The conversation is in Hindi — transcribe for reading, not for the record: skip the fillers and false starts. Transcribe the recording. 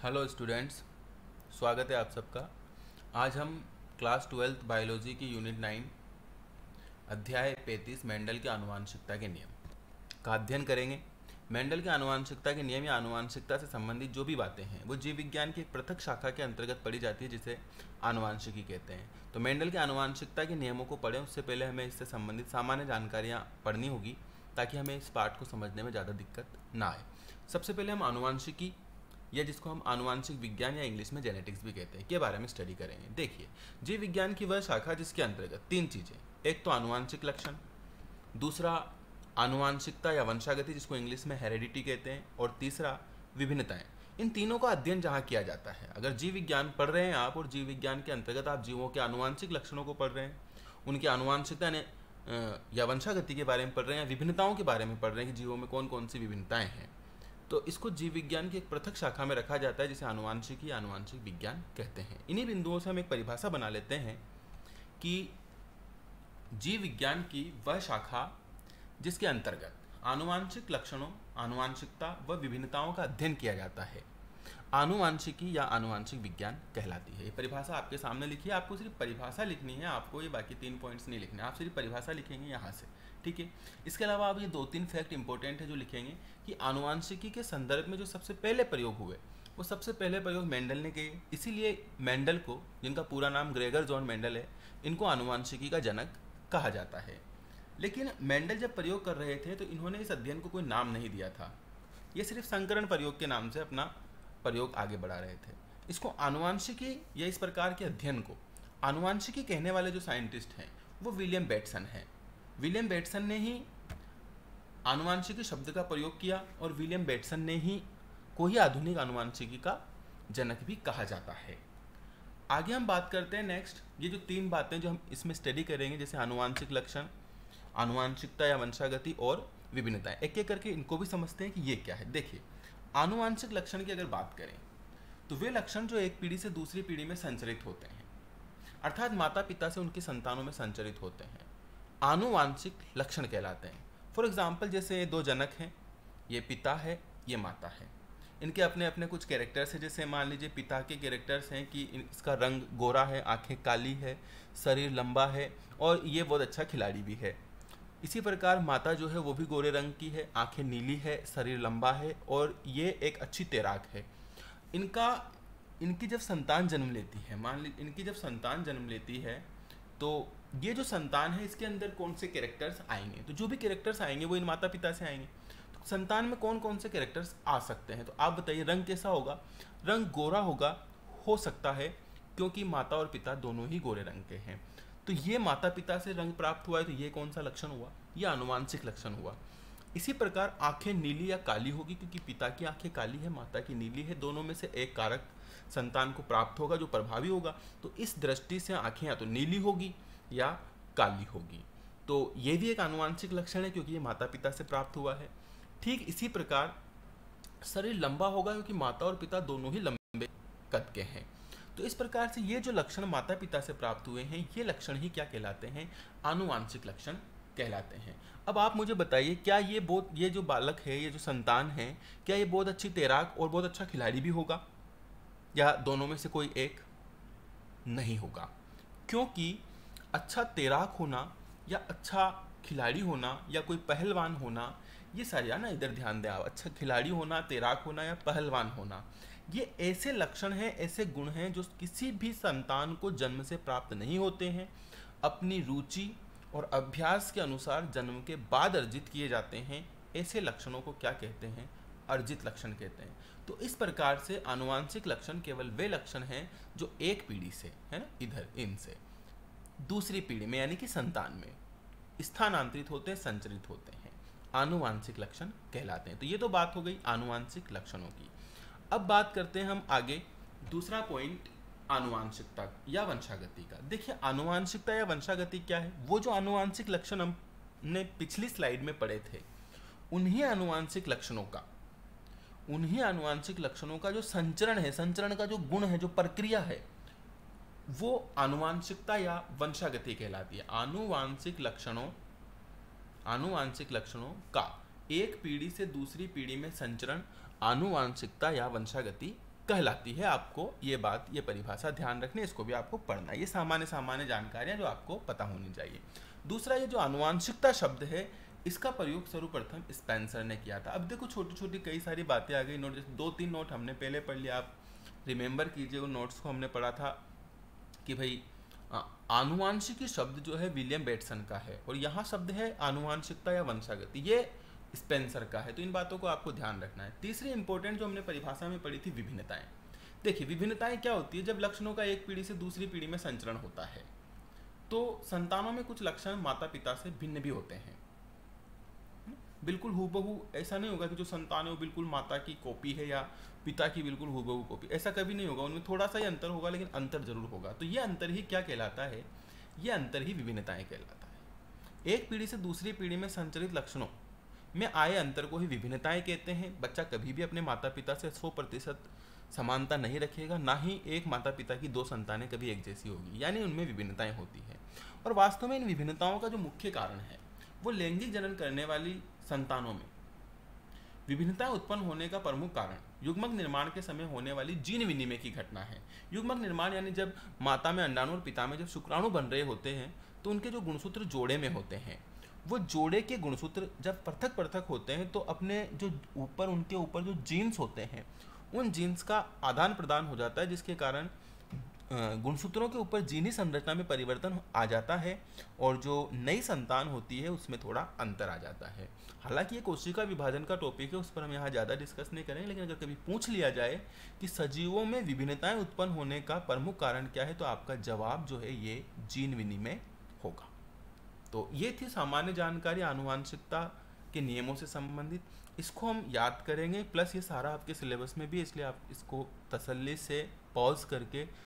हेलो स्टूडेंट्स, स्वागत है आप सबका। आज हम क्लास 12th बायोलॉजी की यूनिट 9 अध्याय 35 मेंडल के आनुवांशिकता के नियम का अध्ययन करेंगे। मेंडल के आनुवांशिकता के नियम या आनुवांशिकता से संबंधित जो भी बातें हैं वो जीव विज्ञान की एक पृथक शाखा के अंतर्गत पढ़ी जाती है जिसे आनुवांशिकी कहते हैं। तो मेंडल के आनुवांशिकता के नियमों को पढ़ें उससे पहले हमें इससे संबंधित सामान्य जानकारियाँ पढ़नी होगी ताकि हमें इस पाठ को समझने में ज़्यादा दिक्कत ना आए। सबसे पहले हम आनुवांशिकी या जिसको हम आनुवांशिक विज्ञान या इंग्लिश में जेनेटिक्स भी कहते हैं के बारे में स्टडी करेंगे। देखिए, जीव विज्ञान की वह शाखा जिसके अंतर्गत तीन चीज़ें, एक तो आनुवांशिक लक्षण, दूसरा आनुवांशिकता या वंशागति जिसको इंग्लिश में हेरेडिटी कहते हैं, और तीसरा विभिन्नताएं। इन तीनों का अध्ययन जहाँ किया जाता है, अगर जीव विज्ञान पढ़ रहे हैं आप और जीव विज्ञान के अंतर्गत आप जीवों के आनुवांशिक लक्षणों को पढ़ रहे हैं, उनकी आनुवांशिकता ने या वंशागति के बारे में पढ़ रहे हैं या विभिन्नताओं के बारे में पढ़ रहे हैं कि जीवों में कौन कौन सी विभिन्नताएं हैं, तो इसको जीव विज्ञान की एक पृथक शाखा में रखा जाता है जिसे आनुवांशिकी या आनुवांशिक विज्ञान कहते हैं। इन्हीं बिंदुओं से हम एक परिभाषा बना लेते हैं कि जीव विज्ञान की वह शाखा जिसके अंतर्गत आनुवांशिक लक्षणों, आनुवांशिकता व विभिन्नताओं का अध्ययन किया जाता है, आनुवांशिकी या आनुवांशिक विज्ञान कहलाती है। ये परिभाषा आपके सामने लिखी है, आपको सिर्फ परिभाषा लिखनी है, आपको ये बाकी 3 पॉइंट्स नहीं लिखने, आप सिर्फ परिभाषा लिखेंगे यहाँ से, ठीक है। इसके अलावा आप ये 2-3 फैक्ट इंपॉर्टेंट है जो लिखेंगे कि आनुवांशिकी के संदर्भ में जो सबसे पहले प्रयोग हुए वो सबसे पहले प्रयोग मेंडल ने किए, इसीलिए मेंडल को, जिनका पूरा नाम ग्रेगर जॉन मेंडल है, इनको आनुवांशिकी का जनक कहा जाता है। लेकिन मेंडल जब प्रयोग कर रहे थे तो इन्होंने इस अध्ययन को कोई नाम नहीं दिया था, ये सिर्फ संकरण प्रयोग के नाम से अपना प्रयोग आगे बढ़ा रहे थे। इसको आनुवांशिकी या इस प्रकार के अध्ययन को आनुवांशिकी कहने वाले जो साइंटिस्ट हैं वो विलियम बेटसन हैं। विलियम बेटसन ने ही आनुवांशिकी शब्द का प्रयोग किया और विलियम बेटसन ने ही को ही आधुनिक आनुवांशिकी का जनक भी कहा जाता है। आगे हम बात करते हैं नेक्स्ट, ये जो 3 बातें जो हम इसमें स्टडी करेंगे जैसे आनुवांशिक लक्षण, आनुवांशिकता या वंशागति और विभिन्नताएं, एक एक करके इनको भी समझते हैं कि ये क्या है। देखिए, आनुवांशिक लक्षण की अगर बात करें तो वे लक्षण जो एक पीढ़ी से दूसरी पीढ़ी में संचरित होते हैं, अर्थात माता पिता से उनकी संतानों में संचरित होते हैं, आनुवांशिक लक्षण कहलाते हैं। फॉर एग्जाम्पल, जैसे 2 जनक हैं, ये पिता है, ये माता है, इनके अपने अपने कुछ कैरेक्टर्स हैं। जैसे मान लीजिए पिता के कैरेक्टर्स हैं कि इसका रंग गोरा है, आंखें काली है, शरीर लंबा है और ये बहुत अच्छा खिलाड़ी भी है। इसी प्रकार माता जो है वो भी गोरे रंग की है, आंखें नीली है, शरीर लंबा है और ये एक अच्छी तैराक है। इनकी जब संतान जन्म लेती है, मान लीजिए इनकी जब संतान जन्म लेती है तो ये जो संतान है इसके अंदर कौन से कैरेक्टर्स आएंगे, तो जो भी कैरेक्टर्स आएंगे वो इन माता पिता से आएंगे। तो संतान में कौन कौन से कैरेक्टर्स आ सकते हैं, तो आप बताइए रंग कैसा होगा। रंग गोरा होगा, हो सकता है क्योंकि माता और पिता दोनों ही गोरे रंग के हैं, तो ये माता पिता से रंग प्राप्त हुआ है, तो ये कौन सा लक्षण हुआ, ये आनुवांशिक लक्षण हुआ। इसी प्रकार आंखें नीली या काली होगी क्योंकि पिता की आंखें काली है, माता की नीली है, दोनों में से एक कारक संतान को प्राप्त होगा जो प्रभावी होगा, तो इस दृष्टि से आंखें या तो नीली होगी या काली होगी, तो ये भी एक आनुवांशिक लक्षण है क्योंकि ये माता पिता से प्राप्त हुआ है। ठीक इसी प्रकार शरीर लंबा होगा क्योंकि माता और पिता दोनों ही लंबे कद के हैं। तो इस प्रकार से ये जो लक्षण माता पिता से प्राप्त हुए हैं ये लक्षण ही क्या कहलाते हैं, आनुवांशिक लक्षण कहलाते हैं। अब आप मुझे बताइए, क्या ये जो बालक है, ये जो संतान है, क्या ये बहुत अच्छी तैराक और बहुत अच्छा खिलाड़ी भी होगा, या दोनों में से कोई एक नहीं होगा? क्योंकि अच्छा तैराक होना या अच्छा खिलाड़ी होना या कोई पहलवान होना, ये सारे ना इधर ध्यान दें आप, अच्छा खिलाड़ी होना, तैराक होना या पहलवान होना, ये ऐसे लक्षण हैं, ऐसे गुण हैं जो किसी भी संतान को जन्म से प्राप्त नहीं होते हैं, अपनी रुचि और अभ्यास के अनुसार जन्म के बाद अर्जित किए जाते हैं। ऐसे लक्षणों को क्या कहते हैं, अर्जित लक्षण कहते हैं। तो इस प्रकार से आनुवांशिक लक्षण केवल वे लक्षण हैं जो एक पीढ़ी से, है ना, इधर इनसे दूसरी पीढ़ी में यानी कि संतान में स्थानांतरित होते हैं, संचरित होते हैं, आनुवांशिक लक्षण कहलाते हैं। तो ये तो बात हो गई आनुवांशिक लक्षणों की। अब बात करते हैं हम आगे, दूसरा पॉइंट आनुवांशिकता या वंशागति का। देखिए, आनुवांशिकता या वंशागति क्या है, वो जो आनुवांशिक लक्षण हमने पिछली स्लाइड में पढ़े थे उन्हीं आनुवांशिक लक्षणों का जो संचरण है, संचरण का जो गुण है, जो प्रक्रिया है, वो आनुवांशिकता या वंशागति कहलाती है। आनुवांशिक लक्षणों का एक पीढ़ी से दूसरी पीढ़ी में संचरण आनुवांशिकता या वंशागति कहलाती है। आपको ये बात, ये परिभाषा ध्यान रखनी, इसको भी आपको पढ़ना है। ये सामान्य सामान्य जानकारियाँ जो आपको पता होनी चाहिए। दूसरा, ये जो आनुवांशिकता शब्द है, इसका प्रयोग सर्वप्रथम स्पेंसर ने किया था। अब देखो छोटी छोटी कई सारी बातें आ गई नोट, जैसे 2-3 नोट हमने पहले पढ़ लिया, आप रिमेंबर कीजिए उन नोट्स को। हमने पढ़ा था कि भाई आनुवांशिकी शब्द जो है विलियम बेटसन का है, और यहाँ शब्द है आनुवांशिकता या वंशागति, ये स्पेंसर का है। तो इन बातों को आपको ध्यान रखना है। तीसरी इंपॉर्टेंट जो हमने परिभाषा में पढ़ी थी, विभिन्नताएं। देखिए विभिन्नताएं क्या होती है, जब लक्षणों का एक पीढ़ी से दूसरी पीढ़ी में संचरण होता है तो संतानों में कुछ लक्षण माता पिता से भिन्न भी होते हैं। बिल्कुल हूबहू ऐसा नहीं होगा कि जो संतान है वो बिल्कुल माता की कॉपी है या पिता की बिल्कुल हूबहू कॉपी, ऐसा कभी नहीं होगा। उनमें थोड़ा सा ही अंतर होगा, लेकिन अंतर जरूर होगा। तो ये अंतर ही क्या कहलाता है, ये अंतर ही विभिन्नताएं कहलाता है। एक पीढ़ी से दूसरी पीढ़ी में संचरित लक्षणों में आए अंतर को ही विभिन्नताएं कहते हैं। बच्चा कभी भी अपने माता पिता से 100% समानता नहीं रखेगा, ना ही एक माता पिता की 2 संतानें कभी एक जैसी होगी, यानी उनमें विभिन्नताएं होती हैं। और वास्तव में इन विभिन्नताओं का जो मुख्य कारण है वो लैंगिक जनन करने वाली संतानों में विभिन्नताएं उत्पन्न होने का प्रमुख कारण युग्मक निर्माण के समय होने वाली जीन विनिमय की घटना है। युग्मक निर्माण यानी जब माता में अंडाणु और पिता में जब शुक्राणु बन रहे होते हैं तो उनके जो गुणसूत्र जोड़े में होते हैं, वो जोड़े के गुणसूत्र जब पृथक पृथक होते हैं तो अपने जो ऊपर, उनके ऊपर जो जीन्स होते हैं, उन जीन्स का आदान प्रदान हो जाता है, जिसके कारण गुणसूत्रों के ऊपर जीनी संरचना में परिवर्तन आ जाता है और जो नई संतान होती है उसमें थोड़ा अंतर आ जाता है। हालांकि ये कोशिका विभाजन का टॉपिक है, उस पर हम यहाँ ज़्यादा डिस्कस नहीं करेंगे, लेकिन अगर कभी पूछ लिया जाए कि सजीवों में विभिन्नताएं उत्पन्न होने का प्रमुख कारण क्या है, तो आपका जवाब जो है ये जीन विनिमय होगा। तो ये थी सामान्य जानकारी आनुवांशिकता के नियमों से संबंधित। इसको हम याद करेंगे, प्लस ये सारा आपके सिलेबस में भी है, इसलिए आप इसको तसल्ली से पॉज करके